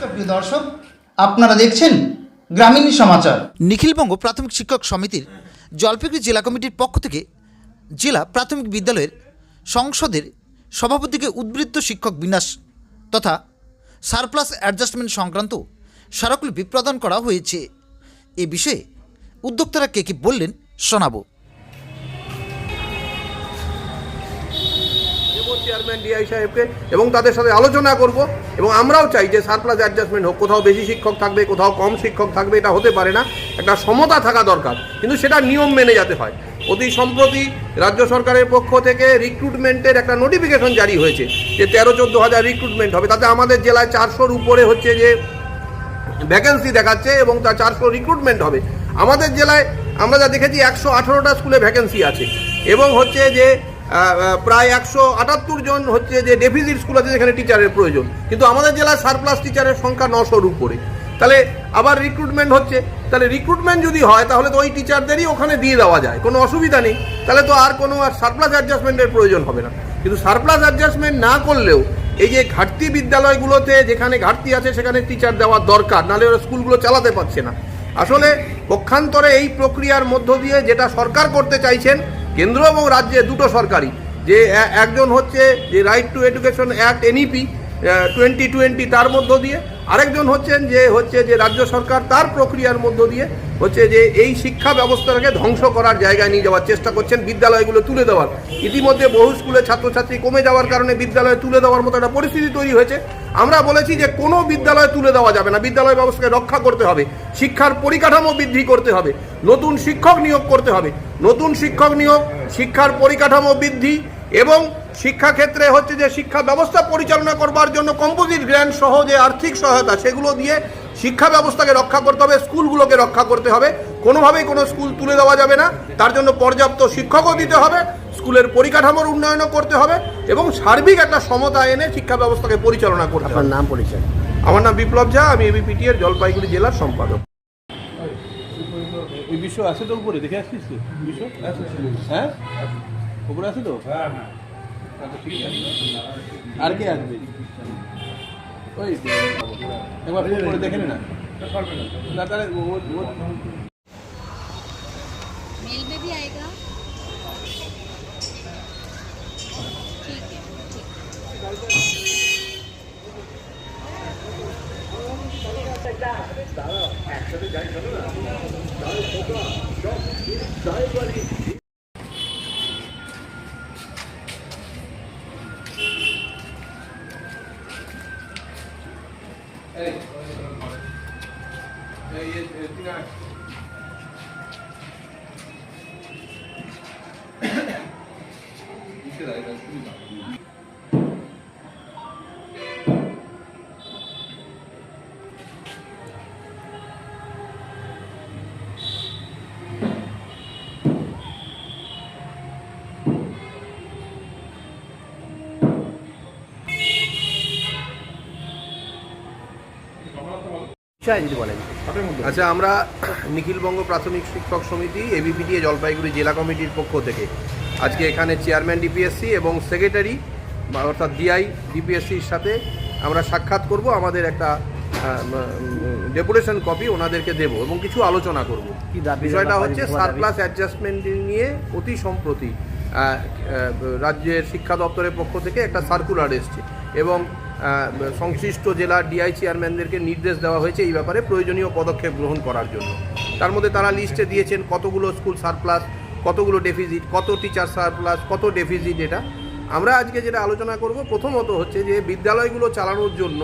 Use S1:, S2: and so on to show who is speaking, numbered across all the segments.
S1: নমস্কার প্রিয় দর্শক, আপনারা দেখছেন গ্রামীণ সমাচার।
S2: নিখিলবঙ্গ প্রাথমিক শিক্ষক সমিতির জলপাইগুড়ি জেলা কমিটির পক্ষ থেকে জেলা প্রাথমিক বিদ্যালয়ের সংসদের সভাপতিকে উদ্বৃত্ত শিক্ষক বিন্যাস তথা সারপ্লাস অ্যাডজাস্টমেন্ট সংক্রান্ত স্মারকলিপি প্রদান করা হয়েছে। এ বিষয়ে উদ্যোক্তারা কে বললেন শোনাবো।
S3: চেয়ারম্যান ডিআই সাহেবকে এবং তাদের সাথে আলোচনা করব এবং আমরাও চাই যে সারপ্লাস অ্যাডজাস্টমেন্ট হোক। কোথাও বেশি শিক্ষক থাকবে, কোথাও কম শিক্ষক থাকবে, এটা হতে পারে না। একটা সমতা থাকা দরকার, কিন্তু সেটা নিয়ম মেনে যেতে হয়। অতি সম্প্রতি রাজ্য সরকারের পক্ষ থেকে রিক্রুটমেন্টের একটা নোটিফিকেশন জারি হয়েছে যে 13-14 হাজার রিক্রুটমেন্ট হবে। তাতে আমাদের জেলায় 400-র উপরে হচ্ছে যে ভ্যাকেন্সি দেখাচ্ছে এবং তার 400 রিক্রুটমেন্ট হবে। আমাদের জেলায় আমরা যা দেখেছি 118টা স্কুলে ভ্যাকেন্সি আছে এবং হচ্ছে যে প্রায় 178 জন হচ্ছে যে ডেফিসিট স্কুল আছে যেখানে টিচারের প্রয়োজন, কিন্তু আমাদের জেলায় সারপ্লাস টিচারের সংখ্যা 900-র উপরে। তাহলে আবার রিক্রুটমেন্ট হচ্ছে, তাহলে রিক্রুটমেন্ট যদি হয় তাহলে তো ওই টিচারদেরই ওখানে দিয়ে দেওয়া যায়, কোনো অসুবিধা নেই। তাহলে তো আর কোনো সারপ্লাস অ্যাডজাস্টমেন্টের প্রয়োজন হবে না। কিন্তু সারপ্লাস অ্যাডজাস্টমেন্ট না করলেও এই যে ঘাটতি বিদ্যালয়গুলোতে যেখানে ঘাটতি আছে সেখানে টিচার দেওয়ার দরকার, নাহলে ওরা স্কুলগুলো চালাতে পারছে না। আসলে পক্ষান্তরে এই প্রক্রিয়ার মধ্য দিয়ে যেটা সরকার করতে চাইছেন, কেন্দ্র এবং রাজ্যে দুটো সরকারি, যে একজন হচ্ছে যে right two education act NEP 2020, তার মধ্য দিয়ে আরেকজন হচ্ছে যে রাজ্য সরকার তার প্রক্রিয়ার মধ্য দিয়ে হচ্ছে যে এই শিক্ষা ব্যবস্থাটাকে ধ্বংস করার জায়গায় নিয়ে যাওয়ার চেষ্টা করছেন, বিদ্যালয়গুলো তুলে দেওয়ার। ইতিমধ্যে বহু স্কুলে ছাত্রছাত্রী কমে যাওয়ার কারণে বিদ্যালয়ে তুলে দেওয়ার মতো একটা পরিস্থিতি তৈরি হয়েছে। আমরা বলেছি যে কোনো বিদ্যালয়ে তুলে দেওয়া যাবে না, বিদ্যালয় ব্যবস্থাকে রক্ষা করতে হবে, শিক্ষার পরিকাঠামো বৃদ্ধি করতে হবে, নতুন শিক্ষক নিয়োগ করতে হবে। নতুন শিক্ষক নিয়োগ, শিক্ষার পরিকাঠামো বৃদ্ধি এবং শিক্ষাক্ষেত্রে হচ্ছে যে শিক্ষা ব্যবস্থা পরিচালনা করবার জন্য কম্পোজিট গ্র্যান্ট সহ যে আর্থিক সহায়তা, সেগুলো দিয়ে শিক্ষা ব্যবস্থাকে রক্ষা করতে হবে, স্কুলগুলোকে রক্ষা করতে হবে। কোনোভাবেই কোনো স্কুল তুলে দেওয়া যাবে না, তার জন্য পর্যাপ্ত শিক্ষকও দিতে হবে, স্কুলের পরিকাঠামোর উন্নয়নও করতে হবে এবং সার্বিক একটা সমতা এনে শিক্ষা ব্যবস্থাকে পরিচালনা করতে হবে।
S4: আপনার নাম পরিচয়?
S3: আমার নাম বিপ্লব ঝা, আমি এবিপিটি এর জলপাইগুড়ি জেলার সম্পাদক।
S5: ওই বিশ্ব আছে তো উপরে, দেখে আসছিস তো বিশ্ব? হ্যাঁ উপরে আছে তো? হ্যাঁ হ্যাঁ, ঠিক আছে। আর কে আসবে? ওই একবার ফোন করে দেখে না তাহলে
S6: मेल में भी आएगा। ठीक है,
S4: যদি বলেন।
S3: আচ্ছা, আমরা নিখিলবঙ্গ প্রাথমিক শিক্ষক সমিতি এবিপিটি জলপাইগুড়ি জেলা কমিটির পক্ষ থেকে আজকে এখানে চেয়ারম্যান ডিপিএসসি এবং সেক্রেটারি অর্থাৎ ডিআই ডিপিএসসির সাথে আমরা সাক্ষাৎ করব। আমাদের একটা ডেপুটেশন কপি ওনাদেরকে দেব এবং কিছু আলোচনা করব। বিষয়টা হচ্ছে সারপ্লাস অ্যাডজাস্টমেন্ট নিয়ে অতি সম্প্রতি রাজ্যের শিক্ষা দপ্তরের পক্ষ থেকে একটা সার্কুলার এসছে এবং সংশ্লিষ্ট জেলার ডিআই চেয়ারম্যানদেরকে নির্দেশ দেওয়া হয়েছে এই ব্যাপারে প্রয়োজনীয় পদক্ষেপ গ্রহণ করার জন্য। তার মধ্যে তারা লিস্টে দিয়েছেন কতগুলো স্কুল সারপ্লাস, কতগুলো ডেফিসিট, কত টিচার সারপ্লাস, কত ডেফিসিট। এটা আমরা আজকে যেটা আলোচনা করব, প্রথমত হচ্ছে যে বিদ্যালয়গুলো চালানোর জন্য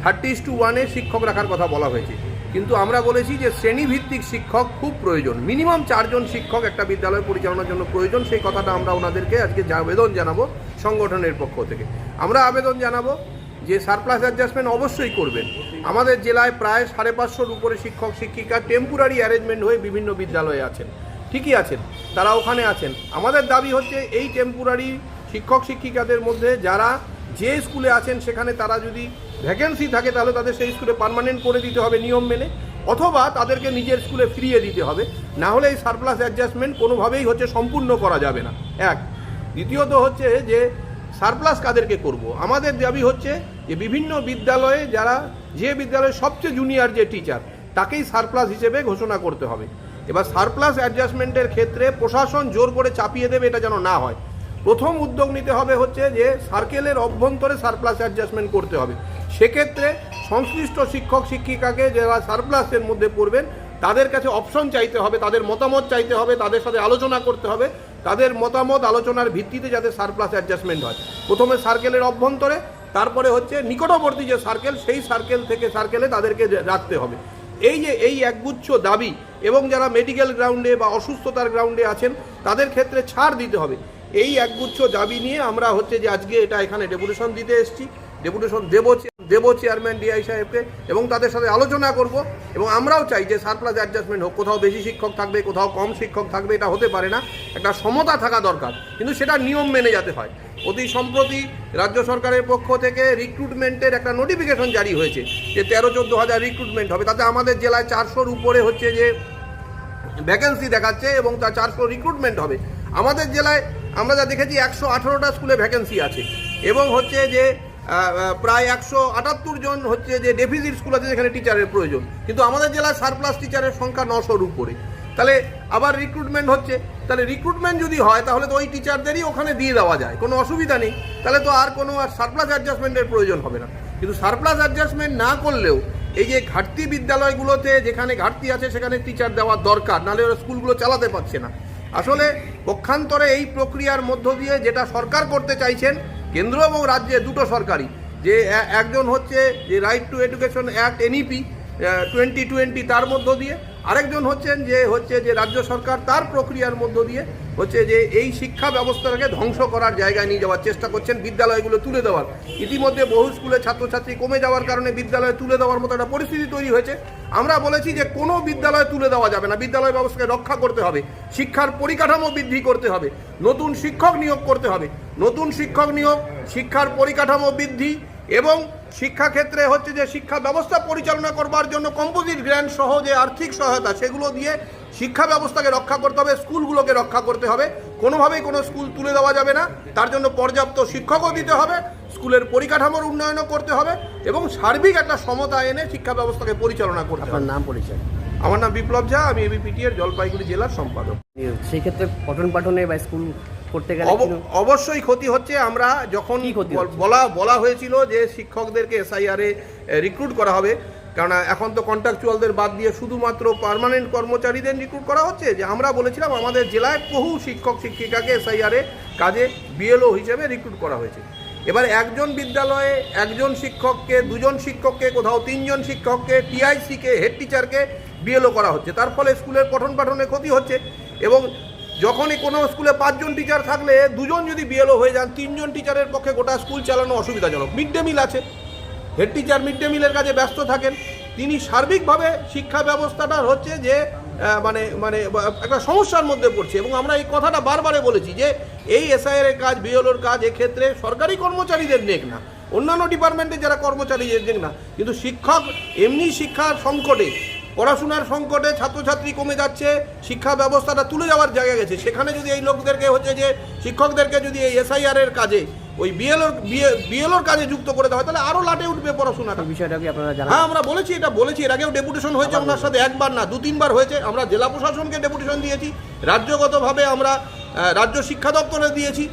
S3: 30:1 শিক্ষক রাখার কথা বলা হয়েছে, কিন্তু আমরা বলেছি যে শ্রেণীভিত্তিক শিক্ষক খুব প্রয়োজন, মিনিমাম 4 জন শিক্ষক একটা বিদ্যালয় পরিচালনার জন্য প্রয়োজন। সেই কথাটা আমরা ওনাদেরকে আজকে আবেদন জানাবো সংগঠনের পক্ষ থেকে। আমরা আবেদন জানাবো যে সারপ্লাস অ্যাডজাস্টমেন্ট অবশ্যই করবেন। আমাদের জেলায় প্রায় 550-র উপরে শিক্ষক শিক্ষিকা টেম্পোরারি অ্যারেঞ্জমেন্ট হয়ে বিভিন্ন বিদ্যালয়ে আছেন, ঠিকই আছেন, তারা ওখানে আছেন। আমাদের দাবি হচ্ছে এই টেম্পোরারি শিক্ষক শিক্ষিকাদের মধ্যে যারা যে স্কুলে আছেন সেখানে তারা যদি ভ্যাকেন্সি থাকে তাহলে তাদের সেই স্কুলে পার্মানেন্ট করে দিতে হবে নিয়ম মেনে, অথবা তাদেরকে নিজের স্কুলে ফিরিয়ে দিতে হবে। না হলে এই সারপ্লাস অ্যাডজাস্টমেন্ট কোনোভাবেই হচ্ছে সম্পূর্ণ করা যাবে না। এক, দ্বিতীয়ত হচ্ছে যে সারপ্লাস কাদেরকে করব। আমাদের দাবি হচ্ছে যে বিভিন্ন বিদ্যালয়ে যে বিদ্যালয়ে সবচেয়ে জুনিয়র যে টিচার তাকেই সারপ্লাস হিসেবে ঘোষণা করতে হবে। এবার সারপ্লাস অ্যাডজাস্টমেন্টের ক্ষেত্রে প্রশাসন জোর করে চাপিয়ে দেবে, এটা যেন না হয়। প্রথম উদ্যোগ নিতে হবে হচ্ছে যে সার্কেলের অভ্যন্তরে সারপ্লাস অ্যাডজাস্টমেন্ট করতে হবে। সেক্ষেত্রে সংশ্লিষ্ট শিক্ষক শিক্ষিকাকে যারা সারপ্লাসের মধ্যে পড়বেন তাদের কাছে অপশন চাইতে হবে, তাদের মতামত চাইতে হবে, তাদের সাথে আলোচনা করতে হবে, তাদের মতামত আলোচনার ভিত্তিতে যাতে সারপ্লাস অ্যাডজাস্টমেন্ট হয়। প্রথমে সার্কেলের অভ্যন্তরে, তারপরে হচ্ছে নিকটবর্তী যে সার্কেল সেই সার্কেল থেকে সার্কেলে তাদেরকে রাখতে হবে। এই একগুচ্ছ দাবি এবং যারা মেডিকেল গ্রাউন্ডে বা অসুস্থতার গ্রাউন্ডে আছেন তাদের ক্ষেত্রে ছাড় দিতে হবে। এই একগুচ্ছ দাবি নিয়ে আমরা হচ্ছে যে আজকে এটা এখানে ডেপুটেশন দিতে এসেছি। ডেপুটেশন দেব চেয়ারম্যান ডিআই সাহেবকে এবং তাদের সাথে আলোচনা করব। এবং আমরাও চাই যে সারপ্লাস অ্যাডজাস্টমেন্ট হোক, কোথাও বেশি শিক্ষক থাকবে, কোথাও কম শিক্ষক থাকবে, এটা হতে পারে না। একটা সমতা থাকা দরকার, কিন্তু সেটা নিয়ম মেনে যেতে হয়। অতি সম্প্রতি রাজ্য সরকারের পক্ষ থেকে রিক্রুটমেন্টের একটা নোটিফিকেশন জারি হয়েছে যে 13-14 হাজার রিক্রুটমেন্ট হবে। তাতে আমাদের জেলায় 400-র উপরে হচ্ছে যে ভ্যাকেন্সি দেখাচ্ছে এবং তা 400 রিক্রুটমেন্ট হবে। আমাদের জেলায় আমরা যা দেখেছি 118টা স্কুলে ভ্যাকেন্সি আছে এবং হচ্ছে যে প্রায় 178 জন হচ্ছে যে ডেফিসিট স্কুল আছে যেখানে টিচারের প্রয়োজন, কিন্তু আমাদের জেলায় সারপ্লাস টিচারের সংখ্যা 900-র উপরে। তাহলে আবার রিক্রুটমেন্ট হচ্ছে, তাহলে রিক্রুটমেন্ট যদি হয় তাহলে তো ওই টিচারদেরই ওখানে দিয়ে দেওয়া যায়, কোনো অসুবিধা নেই। তাহলে তো আর কোনো সারপ্লাস অ্যাডজাস্টমেন্টের প্রয়োজন হবে না। কিন্তু সারপ্লাস অ্যাডজাস্টমেন্ট না করলেও এই যে ঘাটতি বিদ্যালয়গুলোতে যেখানে ঘাটতি আছে সেখানে টিচার দেওয়ার দরকার, নাহলে ওরা স্কুলগুলো চালাতে পারছে না। আসলে পক্ষান্তরে এই প্রক্রিয়ার মধ্য দিয়ে যেটা সরকার করতে চাইছেন, কেন্দ্র এবং রাজ্যে দুটো সরকারি, যে একজন হচ্ছে যে right two education act NEP 2020 তার মধ্য দিয়ে, আরেকজন হচ্ছে যে রাজ্য সরকার তার প্রক্রিয়ার মধ্য দিয়ে হচ্ছে যে এই শিক্ষা ব্যবস্থাটাকে ধ্বংস করার জায়গায় নিয়ে যাওয়ার চেষ্টা করছেন, বিদ্যালয়গুলো তুলে দেওয়ার। ইতিমধ্যে বহু স্কুলে ছাত্রছাত্রী কমে যাওয়ার কারণে বিদ্যালয়ে তুলে দেওয়ার মতো একটা পরিস্থিতি তৈরি হয়েছে। আমরা বলেছি যে কোনো বিদ্যালয়ে তুলে দেওয়া যাবে না, বিদ্যালয় ব্যবস্থাকে রক্ষা করতে হবে, শিক্ষার পরিকাঠামো বৃদ্ধি করতে হবে, নতুন শিক্ষক নিয়োগ করতে হবে। নতুন শিক্ষক নিয়োগ, শিক্ষার পরিকাঠামো বৃদ্ধি এবং শিক্ষাক্ষেত্রে হচ্ছে যে শিক্ষা ব্যবস্থা পরিচালনা করবার জন্য কম্পোজিট গ্র্যান্ট সহ যে আর্থিক সহায়তা, সেগুলো দিয়ে শিক্ষা ব্যবস্থাকে রক্ষা করতে হবে, স্কুলগুলোকে রক্ষা করতে হবে। কোনোভাবেই কোনো স্কুল তুলে দেওয়া যাবে না, তার জন্য পর্যাপ্ত শিক্ষকও দিতে হবে, স্কুলের পরিকাঠামোর উন্নয়নও করতে হবে এবং সার্বিক একটা সমতা এনে শিক্ষা ব্যবস্থাকে পরিচালনা করতে হবে।
S4: নাম পরিচয়?
S3: আমার নাম বিপ্লব ঝা, আমি এবিপিটি-এর জলপাইগুড়ি জেলার সম্পাদক।
S4: সেই ক্ষেত্রে পঠন পাঠনে বা স্কুল করতে গেলে
S3: অবশ্যই ক্ষতি হচ্ছে। আমরা যখন বলা হয়েছিল যে শিক্ষকদেরকে এসআইআরে রিক্রুট করা হবে, কারণ এখন তো কন্ট্রাকচুয়ালদের বাদ দিয়ে শুধুমাত্র পার্মানেন্ট কর্মচারীদের রিক্রুট করা হচ্ছে, যে আমরা বলেছিলাম আমাদের জেলায় বহু শিক্ষক শিক্ষিকাকে এসআইআরে কাজে বিএলও হিসেবে রিক্রুট করা হয়েছে। এবার একজন বিদ্যালয়ে একজন শিক্ষককে, দুজন শিক্ষককে, কোথাও 3 জন শিক্ষককে, টিআইসিকে, হেড টিচারকে বিএলও করা হচ্ছে। তার ফলে স্কুলের পঠন পাঠনে ক্ষতি হচ্ছে এবং যখনই কোনো স্কুলে 5 জন টিচার থাকলে 2 জন যদি বিএলও হয়ে যান, 3 জন টিচারের পক্ষে গোটা স্কুল চালানো অসুবিধাজনক। মিড ডে মিল আছে, হেড টিচার মিড ডে মিলের কাজে ব্যস্ত থাকেন, তিনি সার্বিকভাবে শিক্ষা ব্যবস্থাটার হচ্ছে যে মানে একটা সমস্যার মধ্যে পড়ছে। এবং আমরা এই কথাটা বারবারে বলেছি যে এই এসআইআর কাজ, বিএলওর কাজ এক্ষেত্রে সরকারি কর্মচারীদের নেক না, অন্যান্য ডিপার্টমেন্টের যারা কর্মচারীদের নেক না, কিন্তু শিক্ষক এমনি শিক্ষার সংকটে, পড়াশোনার সংকটে ছাত্রছাত্রী কমে যাচ্ছে, শিক্ষা ব্যবস্থাটা তুলে যাওয়ার জায়গা গেছে। সেখানে যদি এই লোকদেরকে হচ্ছে যে শিক্ষকদেরকে যদি এই এসআইআর কাজে ওই বিএলওর কাজে যুক্ত করে দেওয়া হয় তাহলে আরও লাটে উঠবে পড়াশোনাটা।
S4: বিষয়টা কি আপনারা জানেন?
S3: হ্যাঁ, আমরা বলেছি, এটা বলেছি, এর আগেও ডেপুটেশন হয়েছে ওনার সাথে, একবার না 2-3 বার হয়েছে। আমরা জেলা প্রশাসনকে ডেপুটেশন দিয়েছি, রাজ্যগতভাবে আমরা রাজ্য শিক্ষা দপ্তরে দিয়েছি,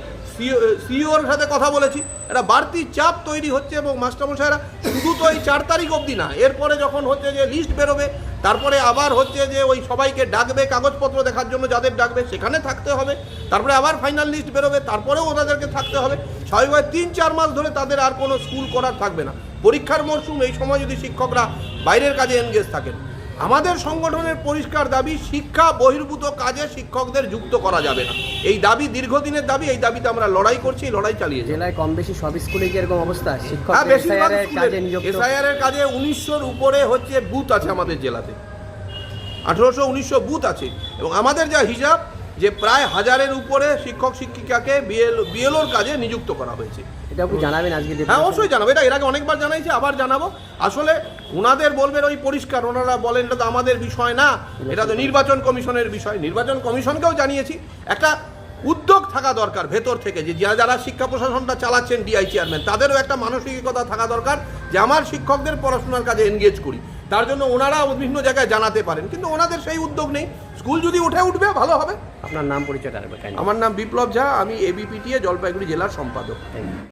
S3: সিইওর সাথে কথা বলেছি। একটা বাড়তি চাপ তৈরি হচ্ছে এবং মাস্টারমশাইরা শুধু তো এই 4 তারিখ অবধি না, এরপরে যখন হচ্ছে যে লিস্ট বেরোবে, তারপরে আবার হচ্ছে যে ওই সবাইকে ডাকবে, কাগজপত্র দেখার জন্য যাদের ডাকবে সেখানে থাকতে হবে, তারপরে আবার ফাইনাল লিস্ট বেরোবে, তারপরেও ওনাদেরকে থাকতে হবে। স্বাভাবিকভাবে 3-4 মাস ধরে তাদের আর কোনো স্কুল করার থাকবে না। পরীক্ষার মরশুম, এই সময় যদি শিক্ষকরা বাইরের কাজে এনগেজ থাকেন। আমাদের সংগঠনের পরিষ্কার দাবি, শিক্ষা বহির্ভূত কাজে শিক্ষকদের যুক্ত করা যাবে না। এই দাবি দীর্ঘদিনের দাবি, এই দাবিতে আমরা লড়াই করছি, লড়াই চালিয়ে যাচ্ছি।
S4: জেলায় কম বেশি সব স্কুলে কি এরকম অবস্থা? শিক্ষক
S3: এসআইআর কাজে 1900-র উপরে হচ্ছে বুথ আছে আমাদের জেলাতে, 1800-1900 বুথ আছে এবং আমাদের যা হিসাব যে প্রায় 1000-এর উপরে শিক্ষক শিক্ষিকাকে বিএলওর কাজে নিযুক্ত করা হয়েছে।
S4: এটা আপনি জানাবেন আজকে?
S3: হ্যাঁ, অবশ্যই জানাবো, এটা এর আগে অনেকবার জানাইছি, আবার জানাবো। আসলে ওনাদের বলবেন ওই পরিষ্কার, ওনারা বলেন এটা তো আমাদের বিষয় না, এটা তো নির্বাচন কমিশনের বিষয়। নির্বাচন কমিশনকেও জানিয়েছি। একটা উদ্যোগ থাকা দরকার ভেতর থেকে, যে যারা শিক্ষা প্রশাসনটা চালাচ্ছেন, ডিআই চেয়ারম্যান, তাদেরও একটা মানসিকতা থাকা দরকার যে আমার শিক্ষকদের পড়াশোনার কাজে এনগেজ করি। তার জন্য ওনারা বিভিন্ন জায়গায় জানাতে পারেন, কিন্তু ওনাদের সেই উদ্যোগ নেই। স্কুল যদি উঠবে ভালো হবে।
S4: আপনার নাম পরিচয়টা রাখবেন।
S3: আমার নাম বিপ্লব ঝা, আমি এবিপিটিএ জলপাইগুড়ি জেলার সম্পাদক।
S4: Thank you.